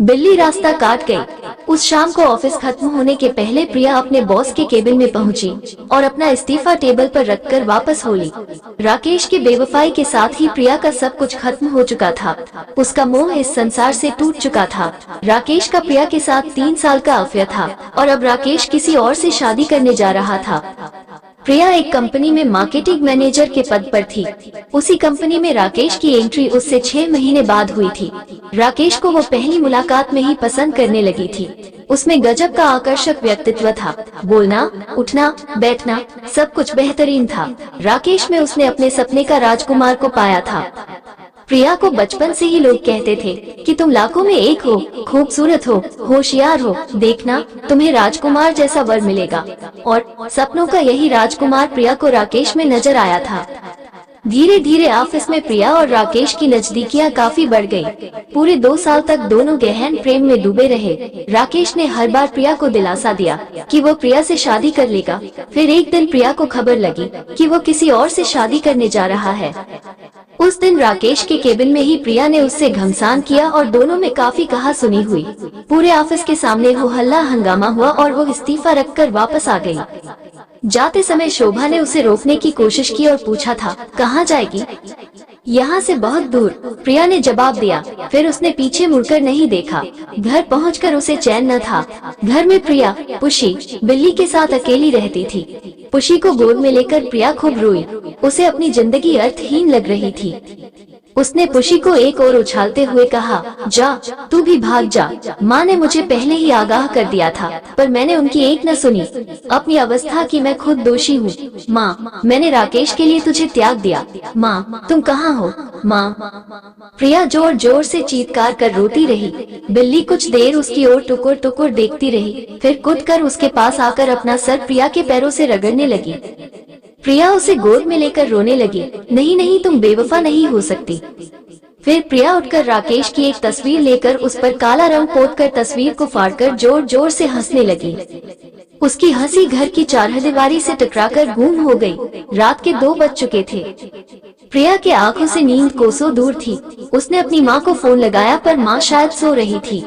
बिल्ली रास्ता काट गई। उस शाम को ऑफिस खत्म होने के पहले प्रिया अपने बॉस के केबिन में पहुंची और अपना इस्तीफा टेबल पर रखकर वापस हो ली। राकेश की बेवफाई के साथ ही प्रिया का सब कुछ खत्म हो चुका था। उसका मोह इस संसार से टूट चुका था। राकेश का प्रिया के साथ 3 साल का अफेयर था और अब राकेश किसी और से शादी करने जा रहा था। प्रिया एक कंपनी में मार्केटिंग मैनेजर के पद पर थी। उसी कंपनी में राकेश की एंट्री उससे 6 महीने बाद हुई थी। राकेश को वो पहली मुलाकात में ही पसंद करने लगी थी। उसमें गजब का आकर्षक व्यक्तित्व था। बोलना, उठना, बैठना, सब कुछ बेहतरीन था। राकेश में उसने अपने सपने का राजकुमार को पाया था। प्रिया को बचपन से ही लोग कहते थे कि तुम लाखों में एक हो, खूबसूरत हो, होशियार हो, देखना तुम्हें राजकुमार जैसा वर मिलेगा। और सपनों का यही राजकुमार प्रिया को राकेश में नजर आया था। धीरे धीरे ऑफिस में प्रिया और राकेश की नजदीकियां काफी बढ़ गई। पूरे 2 साल तक दोनों गहन प्रेम में डूबे रहे। राकेश ने हर बार प्रिया को दिलासा दिया कि वो प्रिया से शादी कर लेगा। फिर एक दिन प्रिया को खबर लगी कि वो किसी और से शादी करने जा रहा है। उस दिन राकेश के केबिन में ही प्रिया ने उससे घमसान किया और दोनों में काफी कहा-सुनी हुई। पूरे ऑफिस के सामने हो हल्ला हंगामा हुआ और वो इस्तीफा रखकर वापस आ गई। जाते समय शोभा ने उसे रोकने की कोशिश की और पूछा था, कहाँ जाएगी? यहाँ से बहुत दूर, प्रिया ने जवाब दिया। फिर उसने पीछे मुड़कर नहीं देखा। घर पहुंचकर उसे चैन न था। घर में प्रिया पुशी बिल्ली के साथ अकेली रहती थी। पुशी को गोद में लेकर प्रिया खूब रोई। उसे अपनी जिंदगी अर्थहीन लग रही थी। उसने पुशी को एक ओर उछालते हुए कहा, जा, तू भी भाग जा। माँ ने मुझे पहले ही आगाह कर दिया था, पर मैंने उनकी एक न सुनी। अपनी अवस्था की मैं खुद दोषी हूँ। माँ, मैंने राकेश के लिए तुझे त्याग दिया। माँ, तुम कहाँ हो? माँ। प्रिया जोर जोर से चीत्कार कर रोती रही। बिल्ली कुछ देर उसकी ओर टुकुर टुकुर देखती रही, फिर कूद कर उसके पास आकर अपना सर प्रिया के पैरों से रगड़ने लगी। प्रिया उसे गोद में लेकर रोने लगी। नहीं नहीं, तुम बेवफा नहीं हो सकती। फिर प्रिया उठकर राकेश की एक तस्वीर लेकर उस पर काला रंग पोतकर तस्वीर को फाड़कर जोर जोर से हंसने लगी। उसकी हंसी घर की चारदीवारी से टकराकर गूंग हो गई। रात के 2 बज चुके थे। प्रिया के आंखों से नींद कोसों दूर थी। उसने अपनी माँ को फोन लगाया, पर माँ शायद सो रही थी।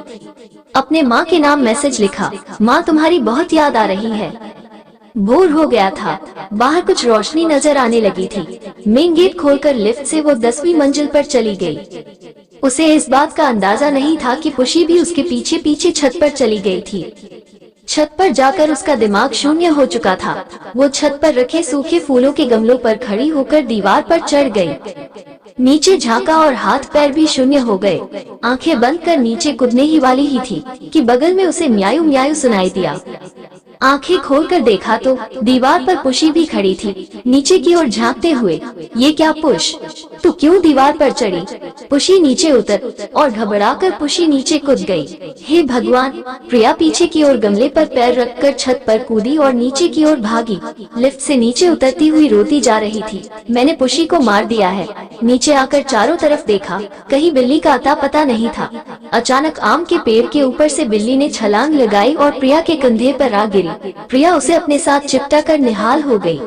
अपने माँ के नाम मैसेज लिखा, माँ तुम्हारी बहुत याद आ रही है। भोर हो गया था। बाहर कुछ रोशनी नजर आने लगी थी। मेन गेट खोलकर लिफ्ट से वो 10वीं मंजिल पर चली गई। उसे इस बात का अंदाजा नहीं था कि पुशी भी उसके पीछे पीछे छत पर चली गई थी। छत पर जाकर उसका दिमाग शून्य हो चुका था। वो छत पर रखे सूखे फूलों के गमलों पर खड़ी होकर दीवार पर चढ़ गई। नीचे झांका और हाथ पैर भी शून्य हो गए। आंखें बंद कर नीचे कूदने ही वाली ही थी कि बगल में उसे म्याऊं म्याऊं सुनाई दिया। आंखें खोलकर देखा तो दीवार पर पुशी भी खड़ी थी, नीचे की ओर झांकते हुए। ये क्या पुश, तू क्यों दीवार पर चढ़ी? पुशी नीचे उतर और घबराकर पुशी नीचे कूद गई। हे भगवान! प्रिया पीछे की ओर गमले पर पैर रखकर छत पर कूदी और नीचे की ओर भागी। लिफ्ट से नीचे उतरती हुई रोती जा रही थी। मैंने पुशी को मार दिया है। नीचे आकर चारों तरफ देखा, कहीं बिल्ली का अता पता नहीं था। अचानक आम के पेड़ के ऊपर से बिल्ली ने छलांग लगाई और प्रिया के कंधे पर आ गिरी। प्रिया उसे अपने साथ चिपटा कर निहाल हो गई।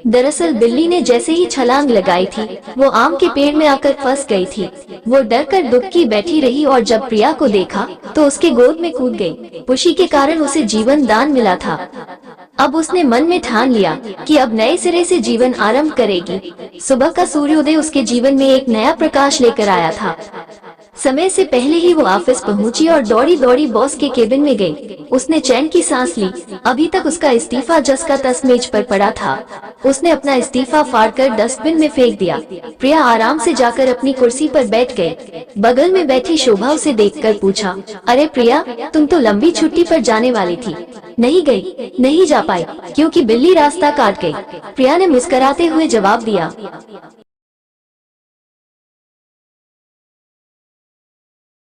दरअसल बिल्ली ने जैसे ही छलांग लगाई थी, वो आम के पेड़ में आकर फंस गई थी। वो डर कर दुबकी बैठी रही और जब प्रिया को देखा तो उसके गोद में कूद गई। पुशी के कारण उसे जीवन दान मिला था। अब उसने मन में ठान लिया कि अब नए सिरे से जीवन आरंभ करेगी। सुबह का सूर्योदय उसके जीवन में एक नया प्रकाश लेकर आया था। समय से पहले ही वो ऑफिस पहुंची और दौड़ी दौड़ी बॉस के केबिन में गई। उसने चैन की सांस ली। अभी तक उसका इस्तीफा जस का तस मेज पर पड़ा था। उसने अपना इस्तीफा फाड़कर डस्टबिन में फेंक दिया। प्रिया आराम से जाकर अपनी कुर्सी पर बैठ गई। बगल में बैठी शोभा उसे देखकर पूछा, अरे प्रिया, तुम तो लंबी छुट्टी पर जाने वाली थी, नहीं गई? नहीं जा पाई क्योंकि बिल्ली रास्ता काट गई। प्रिया ने मुस्कुराते हुए जवाब दिया।